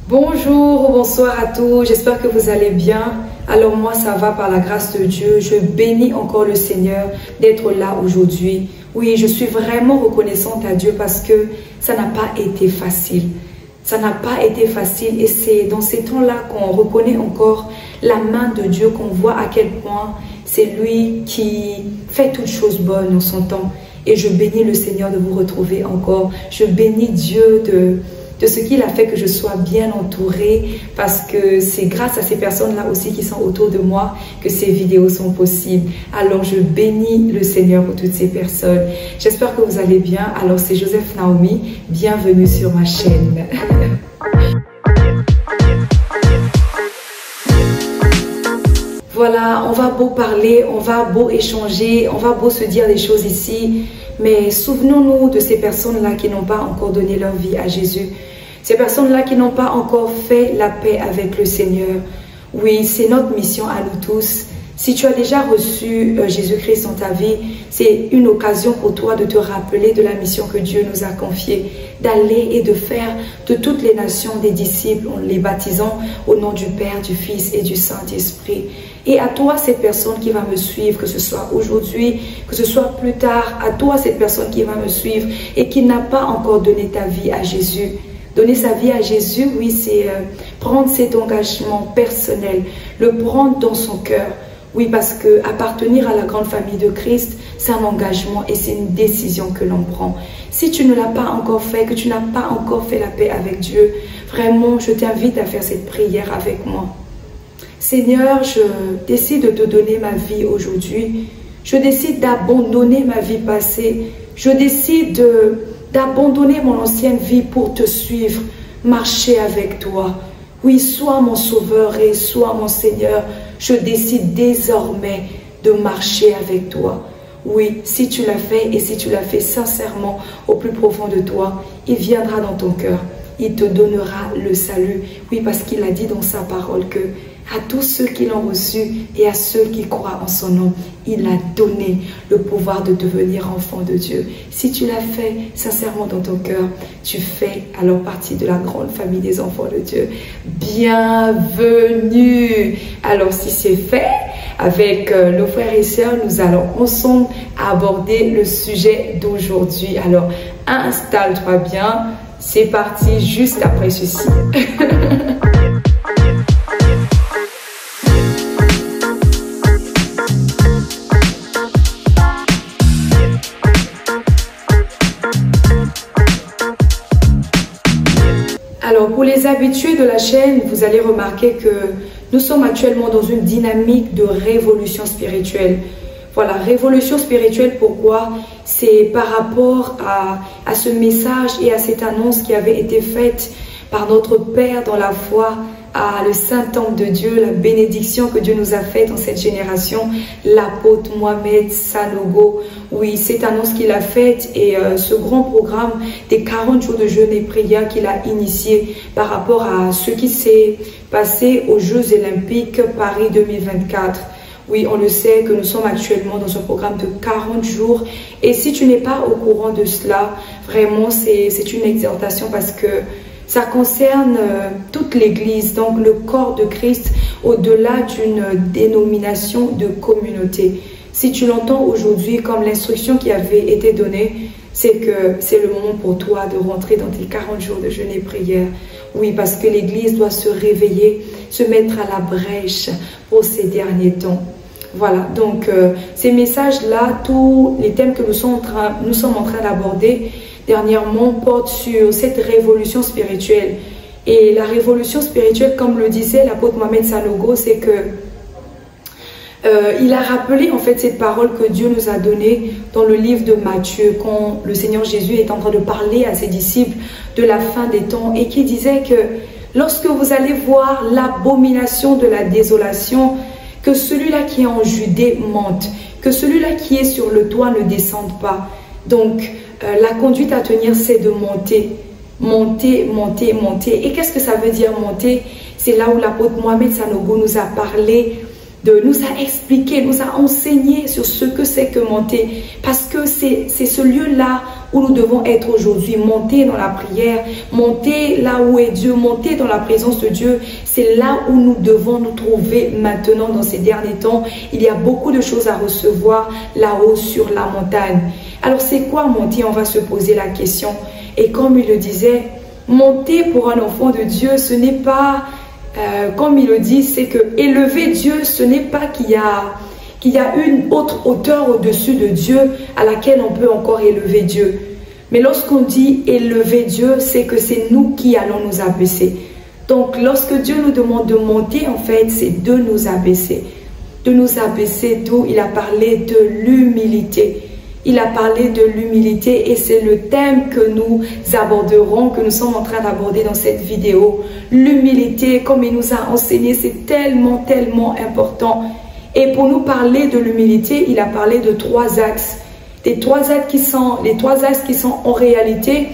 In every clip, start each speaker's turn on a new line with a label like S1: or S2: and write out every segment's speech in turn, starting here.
S1: Bonjour, bonsoir à tous, j'espère que vous allez bien. Alors moi ça va par la grâce de Dieu, je bénis encore le Seigneur d'être là aujourd'hui. Oui, je suis vraiment reconnaissante à Dieu parce que ça n'a pas été facile. Ça n'a pas été facile et c'est dans ces temps-là qu'on reconnaît encore la main de Dieu, qu'on voit à quel point c'est lui qui fait toutes choses bonnes en son temps. Et je bénis le Seigneur de vous retrouver encore. Je bénis Dieu de ce qu'il a fait que je sois bien entourée, parce que c'est grâce à ces personnes-là aussi qui sont autour de moi que ces vidéos sont possibles. Alors je bénis le Seigneur pour toutes ces personnes. J'espère que vous allez bien. Alors c'est Joseph Naomi, bienvenue sur ma chaîne. Voilà, on va beau parler, on va beau échanger, on va beau se dire des choses ici, mais souvenons-nous de ces personnes-là qui n'ont pas encore donné leur vie à Jésus. Ces personnes-là qui n'ont pas encore fait la paix avec le Seigneur. Oui, c'est notre mission à nous tous. Si tu as déjà reçu Jésus-Christ dans ta vie, c'est une occasion pour toi de te rappeler de la mission que Dieu nous a confiée, d'aller et de faire de toutes les nations des disciples en les baptisant au nom du Père, du Fils et du Saint-Esprit. Et à toi, cette personne qui va me suivre, que ce soit aujourd'hui, que ce soit plus tard, à toi, cette personne qui va me suivre et qui n'a pas encore donné ta vie à Jésus. Donner sa vie à Jésus, oui, c'est prendre cet engagement personnel, le prendre dans son cœur. Oui, parce que appartenir à la grande famille de Christ, c'est un engagement et c'est une décision que l'on prend. Si tu ne l'as pas encore fait, que tu n'as pas encore fait la paix avec Dieu, vraiment, je t'invite à faire cette prière avec moi. Seigneur, je décide de te donner ma vie aujourd'hui. Je décide d'abandonner ma vie passée. Je décide d'abandonner mon ancienne vie pour te suivre, marcher avec toi. Oui, sois mon sauveur et sois mon Seigneur. Je décide désormais de marcher avec toi. Oui, si tu l'as fait et si tu l'as fait sincèrement au plus profond de toi, il viendra dans ton cœur. Il te donnera le salut. Oui, parce qu'il a dit dans sa parole que à tous ceux qui l'ont reçu et à ceux qui croient en son nom, il a donné le pouvoir de devenir enfant de Dieu. Si tu l'as fait sincèrement dans ton cœur, tu fais alors partie de la grande famille des enfants de Dieu. Bienvenue! Alors si c'est fait, avec nos frères et sœurs, nous allons ensemble aborder le sujet d'aujourd'hui. Alors installe-toi bien, c'est parti juste après ceci. Alors, pour les habitués de la chaîne, vous allez remarquer que nous sommes actuellement dans une dynamique de révolution spirituelle. Voilà, révolution spirituelle, pourquoi? C'est par rapport à ce message et à cette annonce qui avait été faite par notre Père dans la foi, à le Saint-Temple de Dieu, la bénédiction que Dieu nous a faite dans cette génération, l'apôtre Mohamed Sanogo. Oui, cette annonce qu'il a faite et ce grand programme des 40 jours de jeûne et prière qu'il a initié par rapport à ce qui s'est passé aux Jeux Olympiques Paris 2024. Oui, on le sait que nous sommes actuellement dans un programme de 40 jours. Et si tu n'es pas au courant de cela, vraiment, c'est une exhortation parce que ça concerne toute l'Église, donc le corps de Christ, au-delà d'une dénomination de communauté. Si tu l'entends aujourd'hui comme l'instruction qui avait été donnée, c'est que c'est le moment pour toi de rentrer dans tes 40 jours de jeûne et prière. Oui, parce que l'Église doit se réveiller, se mettre à la brèche pour ces derniers temps. Voilà, donc ces messages-là, tous les thèmes que nous sommes en train d'aborder dernièrement portent sur cette révolution spirituelle. Et la révolution spirituelle, comme le disait l'apôtre Mohamed Sanogo, c'est que il a rappelé en fait cette parole que Dieu nous a donnée dans le livre de Matthieu, quand le Seigneur Jésus est en train de parler à ses disciples de la fin des temps et qui disait que lorsque vous allez voir l'abomination de la désolation, que celui-là qui est en Judée monte, que celui-là qui est sur le toit ne descende pas. Donc, la conduite à tenir, c'est de monter, monter, monter, monter. Et qu'est-ce que ça veut dire monter? C'est là où l'apôtre Mohamed Sanogo nous a parlé, nous a expliqué, nous a enseigné sur ce que c'est que monter. Parce que c'est ce lieu-là où nous devons être aujourd'hui, monter dans la prière, monter là où est Dieu, monter dans la présence de Dieu. C'est là où nous devons nous trouver maintenant dans ces derniers temps. Il y a beaucoup de choses à recevoir là-haut sur la montagne. Alors c'est quoi monter? On va se poser la question. Et comme il le disait, monter pour un enfant de Dieu, ce n'est pas, comme il le dit, c'est que élever Dieu, ce n'est pas qu'il y a une autre hauteur au-dessus de Dieu à laquelle on peut encore élever Dieu. Mais lorsqu'on dit élever Dieu, c'est que c'est nous qui allons nous abaisser. Donc lorsque Dieu nous demande de monter, en fait, c'est de nous abaisser. De nous abaisser, d'où il a parlé de l'humilité. Il a parlé de l'humilité et c'est le thème que nous aborderons, que nous sommes en train d'aborder dans cette vidéo. L'humilité, comme il nous a enseigné, c'est tellement, tellement important. Et pour nous parler de l'humilité, il a parlé de 3 axes. Les trois axes qui sont en réalité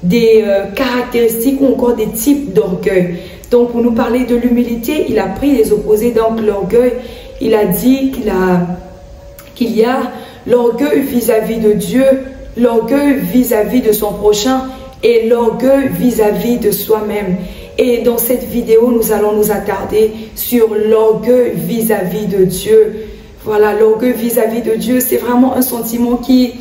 S1: des caractéristiques ou encore des types d'orgueil. Donc pour nous parler de l'humilité, il a pris les opposés. Donc l'orgueil, il a dit qu'il y a l'orgueil vis-à-vis de Dieu, l'orgueil vis-à-vis de son prochain et l'orgueil vis-à-vis de soi-même. Et dans cette vidéo, nous allons nous attarder sur l'orgueil vis-à-vis de Dieu. Voilà, l'orgueil vis-à-vis de Dieu, c'est vraiment un sentiment qui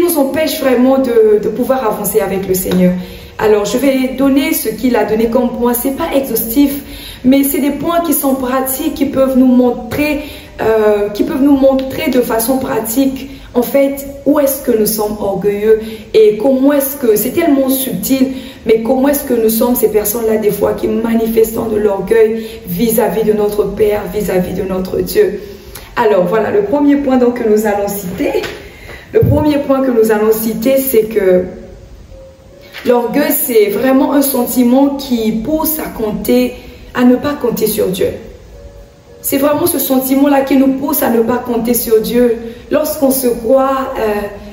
S1: nous empêche vraiment de pouvoir avancer avec le Seigneur. Alors, je vais donner ce qu'il a donné comme point. Ce n'est pas exhaustif, mais c'est des points qui sont pratiques, qui peuvent nous montrer de façon pratique, en fait, où est-ce que nous sommes orgueilleux et comment est-ce que, c'est tellement subtil, mais comment est-ce que nous sommes ces personnes-là des fois qui manifestent de l'orgueil vis-à-vis de notre Père, vis-à-vis de notre Dieu. Alors, voilà, le premier point donc que nous allons citer. Le premier point que nous allons citer, c'est que l'orgueil, c'est vraiment un sentiment qui pousse à ne pas compter sur Dieu. C'est vraiment ce sentiment-là qui nous pousse à ne pas compter sur Dieu. Lorsqu'on se croit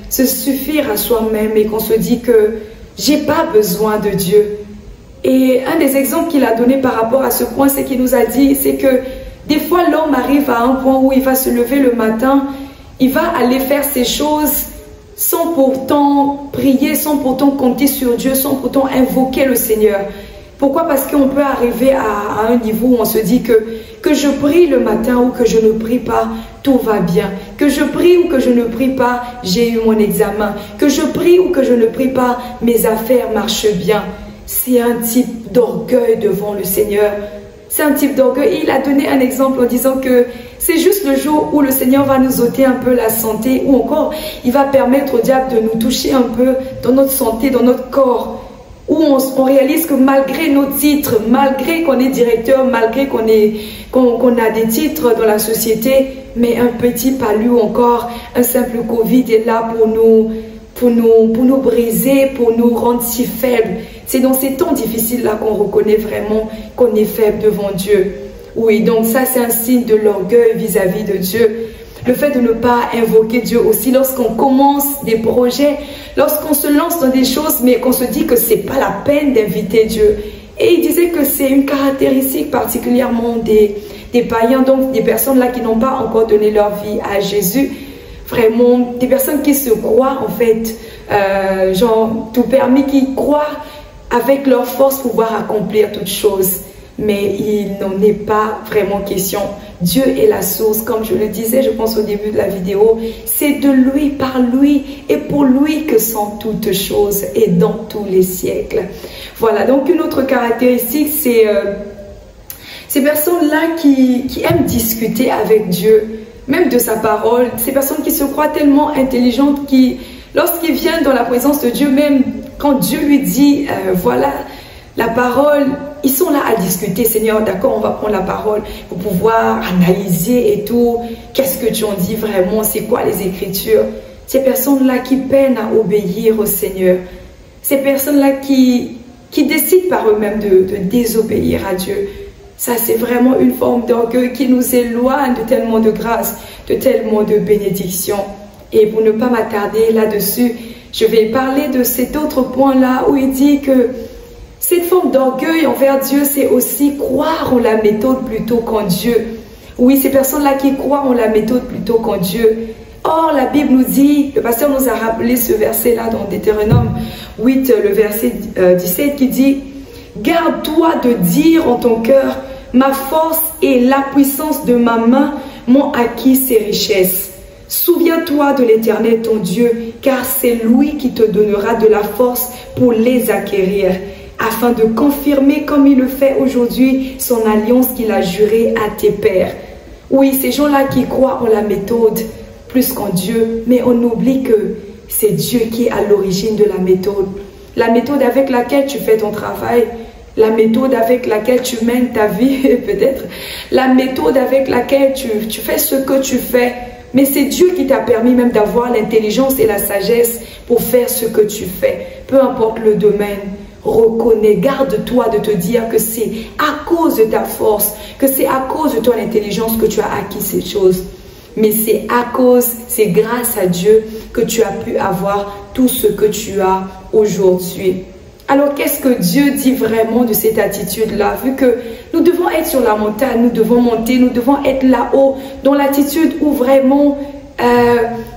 S1: se suffire à soi-même et qu'on se dit que j'ai pas besoin de Dieu. Et un des exemples qu'il a donné par rapport à ce point, c'est qu'il nous a dit, c'est que des fois l'homme arrive à un point où il va se lever le matin, il va aller faire ses choses sans pourtant prier, sans pourtant compter sur Dieu, sans pourtant invoquer le Seigneur. Pourquoi? Parce qu'on peut arriver à un niveau où on se dit que je prie le matin ou que je ne prie pas, tout va bien. Que je prie ou que je ne prie pas, j'ai eu mon examen. Que je prie ou que je ne prie pas, mes affaires marchent bien. C'est un type d'orgueil devant le Seigneur. C'est un type d'orgueil. Il a donné un exemple en disant que c'est juste le jour où le Seigneur va nous ôter un peu la santé, ou encore il va permettre au diable de nous toucher un peu dans notre santé, dans notre corps, où on réalise que malgré nos titres, malgré qu'on est directeur, malgré qu'on a des titres dans la société, mais un petit palu ou encore un simple Covid est là pour nous briser, pour nous rendre si faibles. C'est dans ces temps difficiles-là qu'on reconnaît vraiment qu'on est faible devant Dieu. Oui, donc ça c'est un signe de l'orgueil vis-à-vis de Dieu. Le fait de ne pas invoquer Dieu aussi lorsqu'on commence des projets, lorsqu'on se lance dans des choses, mais qu'on se dit que c'est pas la peine d'inviter Dieu. Et il disait que c'est une caractéristique particulièrement des païens, donc des personnes là qui n'ont pas encore donné leur vie à Jésus. Vraiment, des personnes qui se croient en fait, genre tout permis, qui croient avec leur force pouvoir accomplir toutes choses. Mais il n'en est pas vraiment question. Dieu est la source, comme je le disais, je pense au début de la vidéo. C'est de lui, par lui et pour lui que sont toutes choses et dans tous les siècles. Voilà, donc une autre caractéristique, c'est ces personnes-là qui aiment discuter avec Dieu, même de sa parole. Ces personnes qui se croient tellement intelligentes, qui, lorsqu'ils viennent dans la présence de Dieu, même quand Dieu lui dit, voilà, la parole, ils sont là à discuter. Seigneur, d'accord, on va prendre la parole pour pouvoir analyser et tout. Qu'est-ce que tu en dis vraiment? C'est quoi les Écritures? Ces personnes-là qui peinent à obéir au Seigneur. Ces personnes-là qui décident par eux-mêmes de désobéir à Dieu. Ça, c'est vraiment une forme d'orgueil qui nous éloigne de tellement de grâce, de tellement de bénédictions. Et pour ne pas m'attarder là-dessus, je vais parler de cet autre point-là où il dit que cette forme d'orgueil envers Dieu, c'est aussi croire en la méthode plutôt qu'en Dieu. Oui, ces personnes-là qui croient en la méthode plutôt qu'en Dieu. Or, la Bible nous dit, le pasteur nous a rappelé ce verset-là dans Deutéronome 8, le verset 17 qui dit « Garde-toi de dire en ton cœur, ma force et la puissance de ma main m'ont acquis ces richesses. Souviens-toi de l'Éternel ton Dieu, car c'est lui qui te donnera de la force pour les acquérir, afin de confirmer comme il le fait aujourd'hui son alliance qu'il a jurée à tes pères. » Oui, ces gens-là qui croient en la méthode plus qu'en Dieu, mais on oublie que c'est Dieu qui est à l'origine de la méthode. La méthode avec laquelle tu fais ton travail, la méthode avec laquelle tu mènes ta vie, peut-être, la méthode avec laquelle tu fais ce que tu fais. Mais c'est Dieu qui t'a permis même d'avoir l'intelligence et la sagesse pour faire ce que tu fais. Peu importe le domaine, reconnais, garde-toi de te dire que c'est à cause de ta force, que c'est à cause de ton intelligence que tu as acquis ces choses. Mais c'est grâce à Dieu que tu as pu avoir tout ce que tu as aujourd'hui. Alors, qu'est-ce que Dieu dit vraiment de cette attitude-là? Vu que nous devons être sur la montagne, nous devons monter, nous devons être là-haut, dans l'attitude où vraiment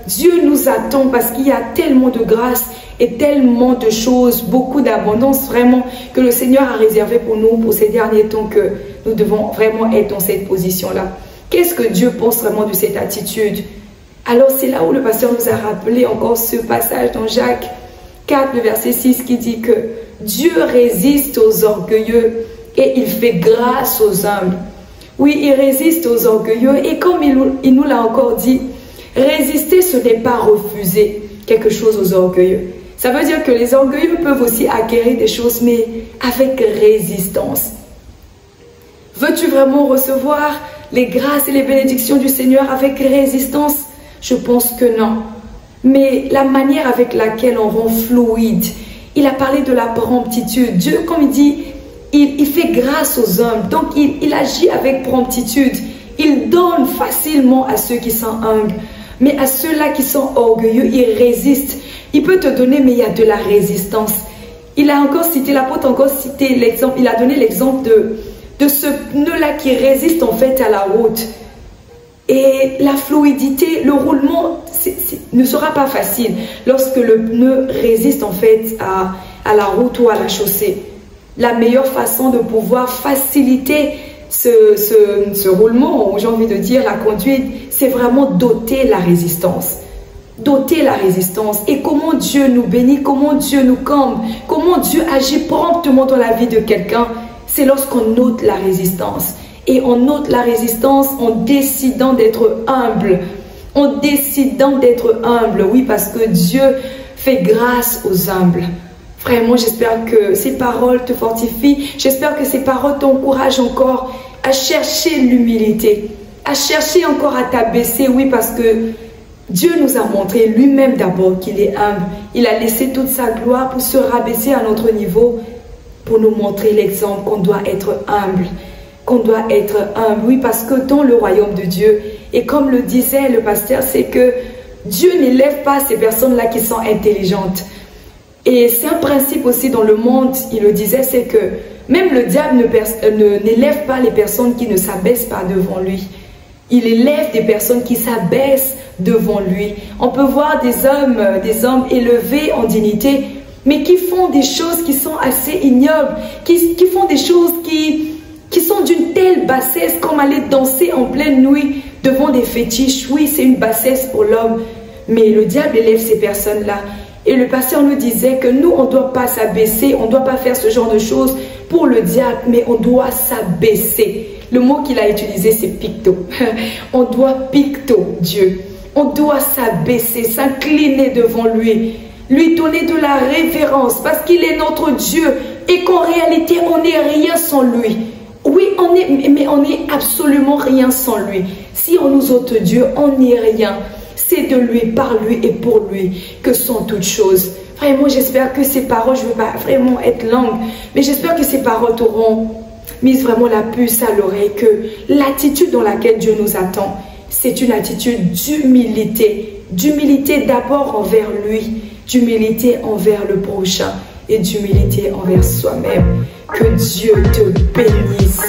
S1: Dieu nous attend, parce qu'il y a tellement de grâce et tellement de choses, beaucoup d'abondance vraiment que le Seigneur a réservé pour nous pour ces derniers temps, que nous devons vraiment être dans cette position-là. Qu'est-ce que Dieu pense vraiment de cette attitude? Alors, c'est là où le pasteur nous a rappelé encore ce passage dans Jacques 4, le verset 6 qui dit que Dieu résiste aux orgueilleux et il fait grâce aux humbles. Oui, il résiste aux orgueilleux et comme il nous l'a encore dit, résister ce n'est pas refuser quelque chose aux orgueilleux. Ça veut dire que les orgueilleux peuvent aussi acquérir des choses, mais avec résistance. Veux-tu vraiment recevoir les grâces et les bénédictions du Seigneur avec résistance? Je pense que non. Mais la manière avec laquelle on rend fluide, il a parlé de la promptitude. Dieu, comme il dit, il fait grâce aux hommes. Donc, il agit avec promptitude. Il donne facilement à ceux qui sont humbles. Mais à ceux-là qui sont orgueilleux, il résiste. Il peut te donner, mais il y a de la résistance. Il a encore cité, l'apôtre a encore cité l'exemple, il a donné l'exemple de ce pneu-là qui résiste en fait à la route. Et la fluidité, le roulement ne sera pas facile lorsque le pneu résiste en fait à la route ou à la chaussée. La meilleure façon de pouvoir faciliter ce roulement, ou j'ai envie de dire la conduite, c'est vraiment doter la résistance. Doter la résistance. Et comment Dieu nous bénit, comment Dieu nous comble, comment Dieu agit promptement dans la vie de quelqu'un, c'est lorsqu'on note la résistance. Et on note la résistance en décidant d'être humble. En décidant d'être humble, oui, parce que Dieu fait grâce aux humbles. Vraiment, j'espère que ces paroles te fortifient. J'espère que ces paroles t'encouragent encore à chercher l'humilité, à chercher encore à t'abaisser, oui, parce que Dieu nous a montré lui-même d'abord qu'il est humble. Il a laissé toute sa gloire pour se rabaisser à notre niveau, pour nous montrer l'exemple qu'on doit être humble. Qu'on doit être humble, oui, parce que dans le royaume de Dieu, et comme le disait le pasteur, c'est que Dieu n'élève pas ces personnes-là qui sont intelligentes. Et c'est un principe aussi dans le monde, il le disait, c'est que même le diable n'élève pas les personnes qui ne s'abaissent pas devant lui. Il élève des personnes qui s'abaissent devant lui. On peut voir des hommes élevés en dignité, mais qui font des choses qui sont assez ignobles, qui font des choses qui sont d'une telle bassesse, comme aller danser en pleine nuit devant des fétiches. Oui, c'est une bassesse pour l'homme, mais le diable élève ces personnes-là. Et le pasteur nous disait que nous, on ne doit pas s'abaisser, on ne doit pas faire ce genre de choses pour le diable, mais on doit s'abaisser. Le mot qu'il a utilisé, c'est picto. On doit picto Dieu. On doit s'abaisser, s'incliner devant lui, lui donner de la révérence, parce qu'il est notre Dieu et qu'en réalité, on n'est rien sans lui. Oui, mais on n'est absolument rien sans lui. Si on nous ôte Dieu, on n'est rien. C'est de lui, par lui et pour lui que sont toutes choses. Vraiment, j'espère que ces paroles, je ne veux pas vraiment être longue, mais j'espère que ces paroles t'auront mis vraiment la puce à l'oreille, que l'attitude dans laquelle Dieu nous attend, c'est une attitude d'humilité. D'humilité d'abord envers lui, d'humilité envers le prochain et d'humilité envers soi-même. Que Dieu te bénisse.